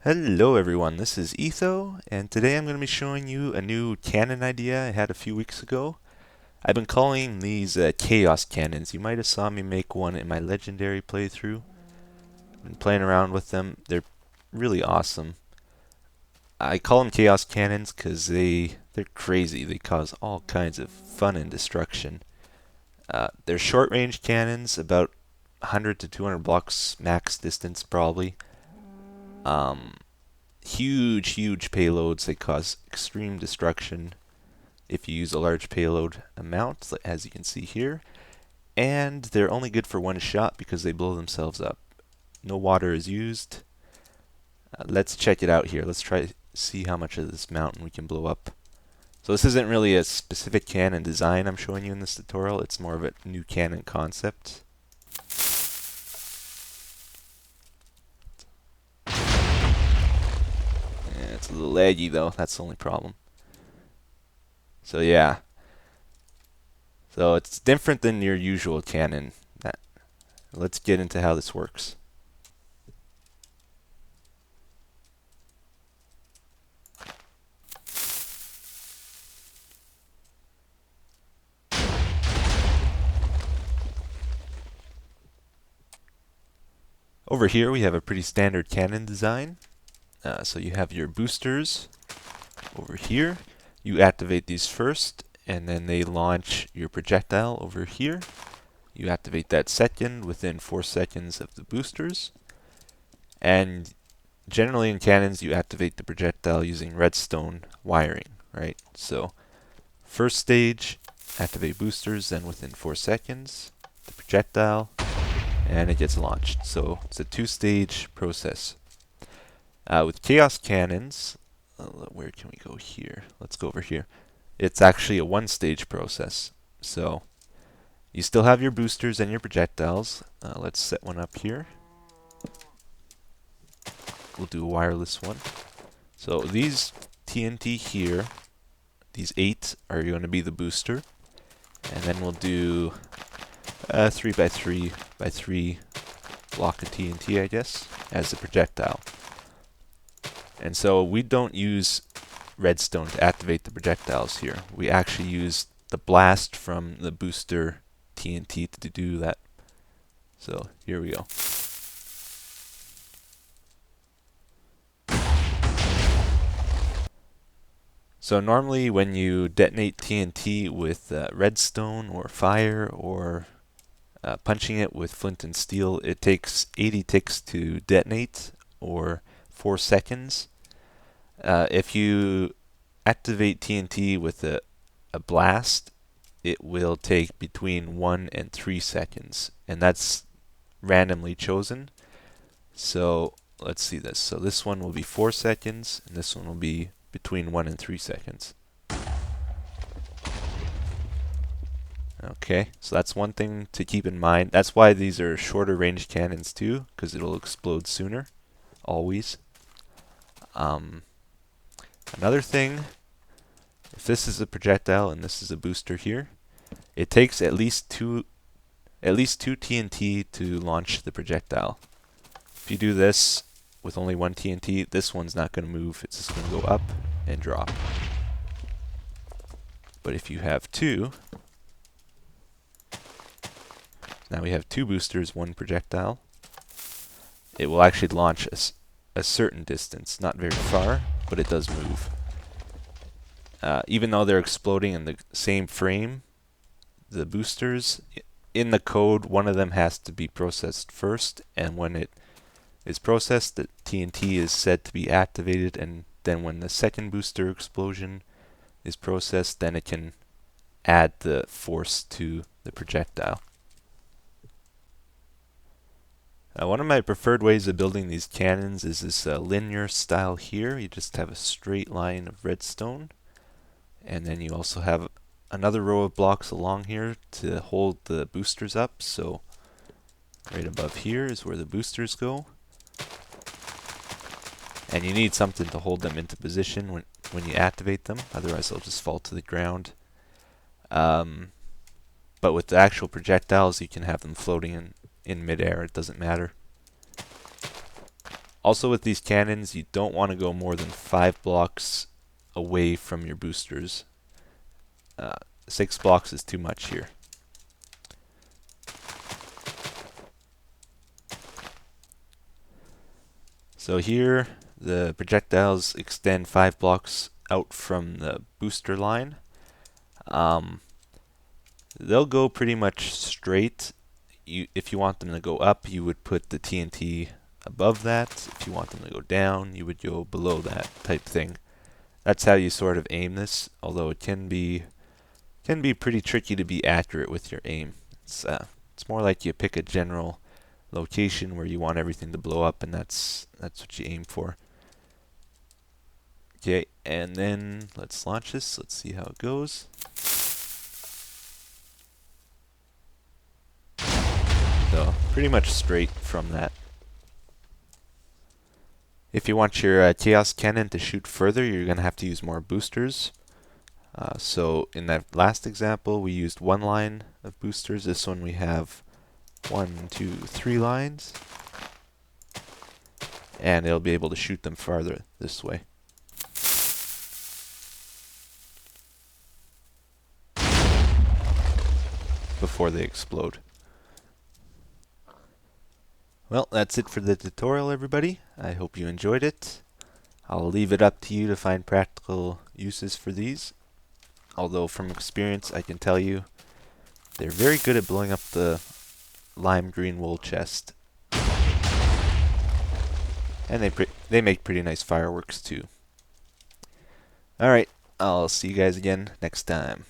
Hello everyone, this is Etho, and today I'm going to be showing you a new cannon idea I had a few weeks ago. I've been calling these chaos cannons. You might have saw me make one in my legendary playthrough. I've been playing around with them. They're really awesome. I call them chaos cannons because they're crazy. They cause all kinds of fun and destruction. They're short range cannons, about 100 to 200 blocks max distance probably. Um, huge payloads. They cause extreme destruction if you use a large payload amount, as you can see here. And they're only good for one shot because they blow themselves up. No water is used. Let's check it out here. Let's try to see how much of this mountain we can blow up. So this isn't really a specific cannon design I'm showing you in this tutorial. It's more of a new cannon concept. Yeah, it's a little laggy though. That's the only problem. So yeah. So it's different than your usual cannon. Let's get into how this works. Over here we have a pretty standard cannon design. So you have your boosters over here. You activate these first, and then they launch your projectile over here. You activate that second within 4 seconds of the boosters. And generally in cannons you activate the projectile using redstone wiring, right? So first stage, activate boosters, then within 4 seconds, the projectile, and it gets launched. So it's a two-stage process. With chaos cannons, where can we go here? Let's go over here. It's actually a one-stage process. So you still have your boosters and your projectiles. Let's set one up here. We'll do a wireless one. So these TNT here, these 8 are going to be the booster. And then we'll do a 3x3x3 block of TNT, I guess, as the projectile. And so we don't use redstone to activate the projectiles here. We actually use the blast from the booster TNT to do that. So here we go. So normally when you detonate TNT with redstone or fire or punching it with flint and steel, it takes 80 ticks to detonate, or 4 seconds. If you activate TNT with a blast, it will take between 1 and 3 seconds, and that's randomly chosen. So let's see this. So this one will be 4 seconds, and this one will be between 1 and 3 seconds. Okay, so that's one thing to keep in mind. That's why these are shorter range cannons too, because it'll explode sooner, always. Another thing, if this is a projectile and this is a booster here, it takes at least two TNT to launch the projectile. If you do this with only one TNT, this one's not going to move. It's just going to go up and drop. But if you have two, now we have 2 boosters, 1 projectile, it will actually launch a certain distance, not very far, but it does move. Even though they're exploding in the same frame, the boosters, in the code, one of them has to be processed first, and when it is processed, the TNT is said to be activated, and then when the second booster explosion is processed, then it can add the force to the projectile. One of my preferred ways of building these cannons is this linear style here. You just have a straight line of redstone, and then you also have another row of blocks along here to hold the boosters up. So right above here is where the boosters go, and you need something to hold them into position when you activate them, otherwise they'll just fall to the ground. But with the actual projectiles, you can have them floating in midair. It doesn't matter. Also with these cannons, you don't want to go more than 5 blocks away from your boosters. 6 blocks is too much here. So here, the projectiles extend 5 blocks out from the booster line. They'll go pretty much straight. If you want them to go up, you would put the TNT above that. If you want them to go down, you would go below that type thing. That's how you sort of aim this, although it can be pretty tricky to be accurate with your aim. It's more like you pick a general location where you want everything to blow up, and that's what you aim for. Okay, and then let's launch this. Let's see how it goes. So pretty much straight from that. If you want your Chaos Cannon to shoot further, you're going to have to use more boosters. So in that last example, we used 1 line of boosters. This one we have 1, 2, 3 lines. And it'll be able to shoot them farther this way. Before they explode. Well, that's it for the tutorial, everybody. I hope you enjoyed it. I'll leave it up to you to find practical uses for these. Although from experience, I can tell you they're very good at blowing up the lime green wool chest. And they make pretty nice fireworks too. Alright, I'll see you guys again next time.